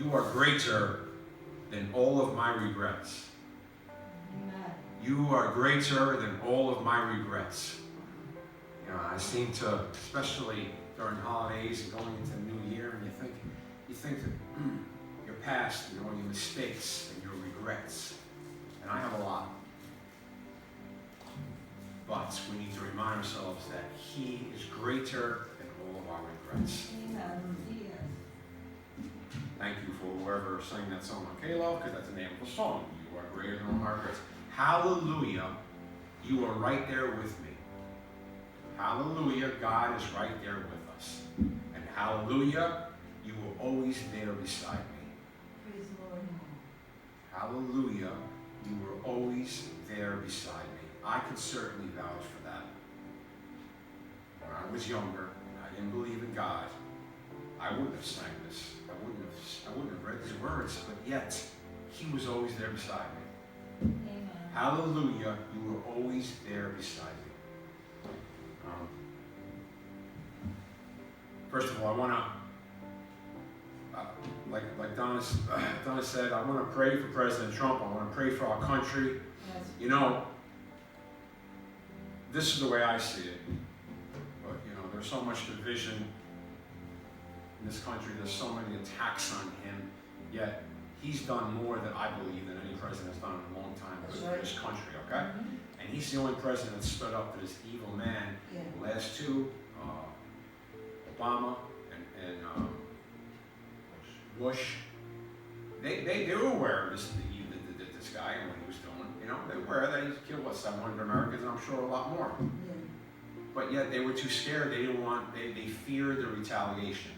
you are greater than all of my regrets. Amen. You are greater than all of my regrets. You know, I seem to, especially during holidays and going into the new year, and you think that your past, you know, your mistakes and your regrets. And I have a lot. But we need to remind ourselves that He is greater than all of our regrets. Amen. Thank you for whoever sang that song on K-Love, because that's the name of the song. You are greater than all my regrets. Hallelujah, you are right there with me. Hallelujah, God is right there with us. And hallelujah, you were always there beside me. Praise the Lord. Hallelujah, you were always there beside me. I can certainly vouch for that. When I was younger and I didn't believe in God, I wouldn't have sang this. I wouldn't have read these words, but yet He was always there beside me. Amen. Hallelujah, you were always there beside me. First of all, I want to, like Donna said, I want to pray for President Trump. I want to pray for our country. Yes. You know, this is the way I see it. But, you know, there's so much division in this country. There's so many attacks on him. Yet, he's done more than I believe than any president has done in a long time for this country, okay? Mm-hmm. And he's the only president that stood up to this evil man. Yeah. The last two, Obama and Bush, they were aware of this guy and what he was doing. You know, they were aware that he killed, 700 Americans, and I'm sure a lot more. Yeah. But yet they were too scared. They didn't want, they feared the retaliation.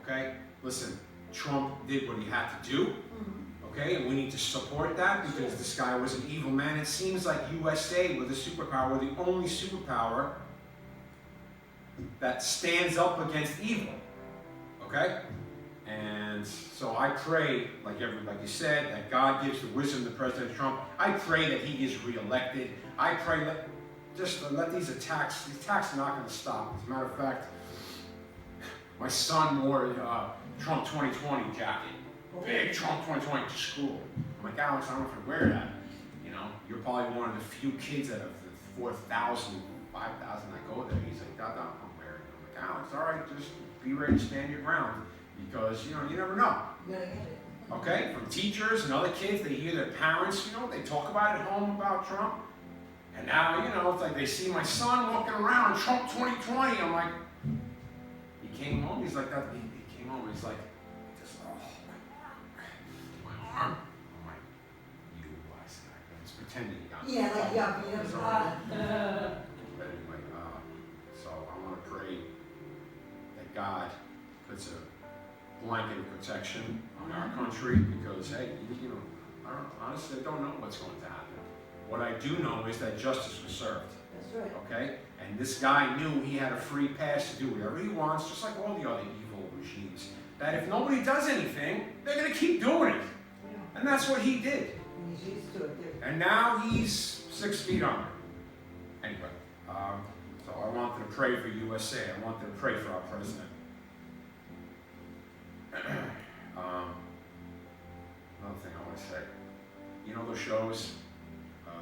Okay? Listen, Trump did what he had to do. Okay? And we need to support that because this guy was an evil man. It seems like USA, with a superpower, we're the only superpower that stands up against evil. Okay? And so I pray, like you said, that God gives the wisdom to President Trump. I pray that he is reelected. I pray that let these attacks are not going to stop. As a matter of fact, my son wore a Trump 2020 jacket. Big Trump 2020 to school. I'm like, Alex, I don't know if I wear that. You know, you're probably one of the few kids out of the 4,000, 5,000 that go there. He's like, Dad, I'm wearing it. I'm like, Alex, all right, just be ready to stand your ground. Because, you know, you never know. You gotta get it. Okay? From teachers and other kids, they hear their parents, you know, they talk about it at home about Trump. And now, you know, it's like they see my son walking around, Trump 2020. I'm like, he came home, he's like, he came home, he's like, my arm. I'm like, you wise guy. He's pretending he got me. Yeah, like, yeah, It's all right. But anyway, so I want to pray that God puts a blanket of protection on our country because, hey, you know, honestly, I don't know what's going to happen. What I do know is that justice was served. That's right. Okay? And this guy knew he had a free pass to do whatever he wants, just like all the other evil regimes. That if nobody does anything, they're going to keep doing it. Yeah. And that's what he did. And he's used to it, too. And now he's 6 feet under. Anyway, so I wanted to pray for USA. I wanted to pray for our president. Another thing I want to say. You know those shows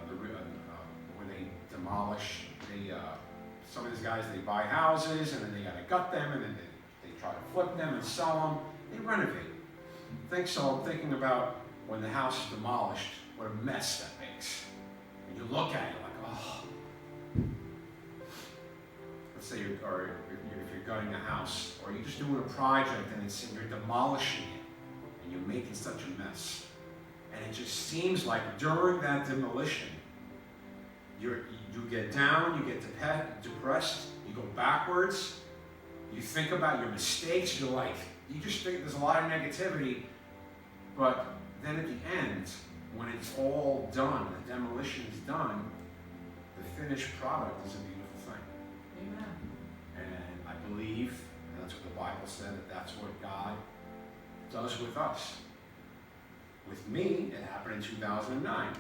where they demolish, some of these guys, they buy houses and then they got to gut them and then they try to flip them and sell them. They renovate. I'm thinking about when the house is demolished, what a mess that makes. And you look at it like, oh. Let's say if you're gutting a house, or you're just doing a project and you're demolishing it, and you're making such a mess. And it just seems like during that demolition, you get down, you get depressed, you go backwards, you think about your mistakes, you just think there's a lot of negativity, but then at the end, when it's all done, the demolition is done, the finished product is a beautiful thing. Amen. And I believe, and that's what the Bible said, that that's what God does with us. With me, it happened in 2009.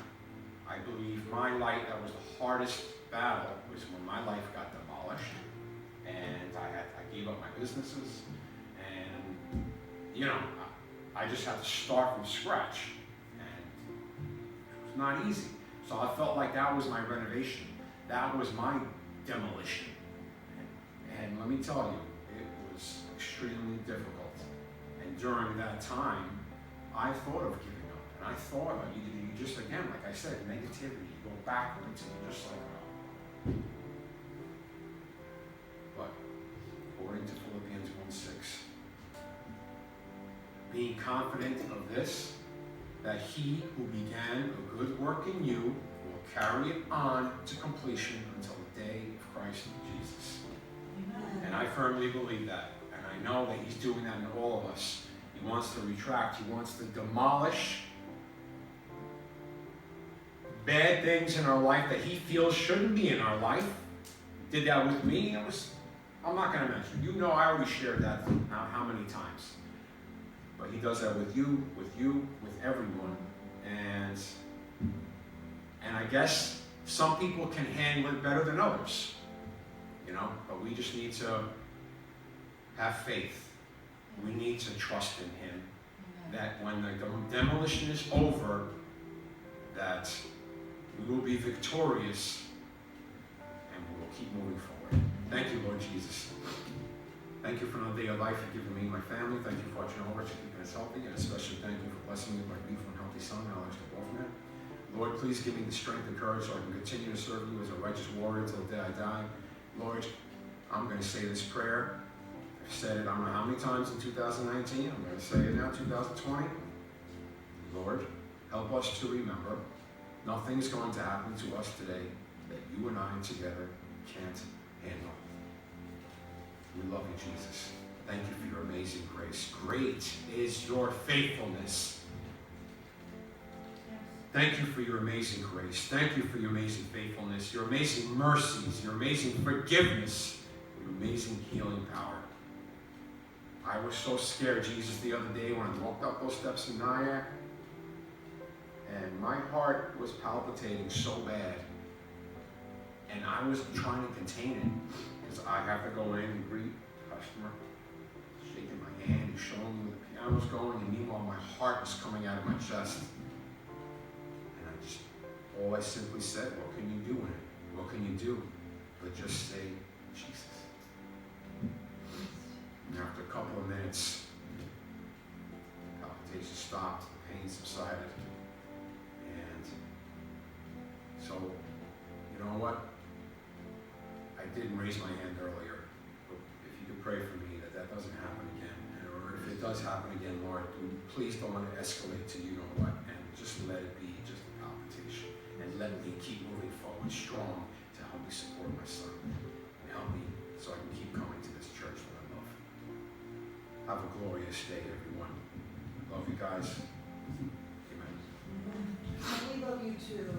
I believe that was the hardest battle, was when my life got demolished. And I gave up my businesses. And, you know, I just had to start from scratch. And it was not easy. So I felt like that was my renovation. That was my demolition. And let me tell you, it was extremely difficult. And during that time, I thought of giving up. And I thought, you just, again, like I said, negativity, you go backwards, and you're just like, oh. But according to Philippians 1:6, being confident of this, that he who began a good work in you will carry it on to completion until the day of Christ Jesus. Amen. And I firmly believe that. And I know that he's doing that in all of us. He wants to retract. He wants to demolish bad things in our life that he feels shouldn't be in our life. He did that with me. I'm not going to mention. You know, I already shared that how many times. But he does that with you, with everyone. And I guess some people can handle it better than others. You know, but we just need to have faith. We need to trust in him. That when the demolition is over, that we will be victorious and we will keep moving forward. Thank you, Lord Jesus. Thank you for another day of life you've given me and my family. Thank you for watching over us and keeping us healthy. And especially thank you for blessing me with my beautiful and healthy son, Alex Wolfman. Lord, please give me the strength and courage so I can continue to serve you as a righteous warrior until the day I die. Lord, I'm going to say this prayer. I've said it I don't know how many times in 2019. I'm going to say it now, 2020. Lord, help us to remember nothing's going to happen to us today that you and I together can't handle. We love you, Jesus. Thank you for your amazing grace. Great is your faithfulness. Thank you for your amazing grace. Thank you for your amazing faithfulness, your amazing mercies, your amazing forgiveness, your amazing healing power. I was so scared, Jesus, the other day when I walked up those steps in Nyack, and my heart was palpitating so bad, and I was trying to contain it. I have to go in and greet the customer, shaking my hand and showing me where the piano's going, and meanwhile my heart was coming out of my chest. And all I simply said, what can you do in it? What can you do? But just say, Jesus. And after a couple of minutes, the palpitation stopped, the pain subsided. And so, you know what? I didn't raise my hand earlier, but if you could pray for me that doesn't happen again, or if it does happen again, Lord, please don't let it escalate to you know what, and just let it be just a palpitation, and let me keep moving forward strong to help me support my son, and help me so I can keep coming to this church that I love. Have a glorious day, everyone. Love you guys. Amen. And we love you too.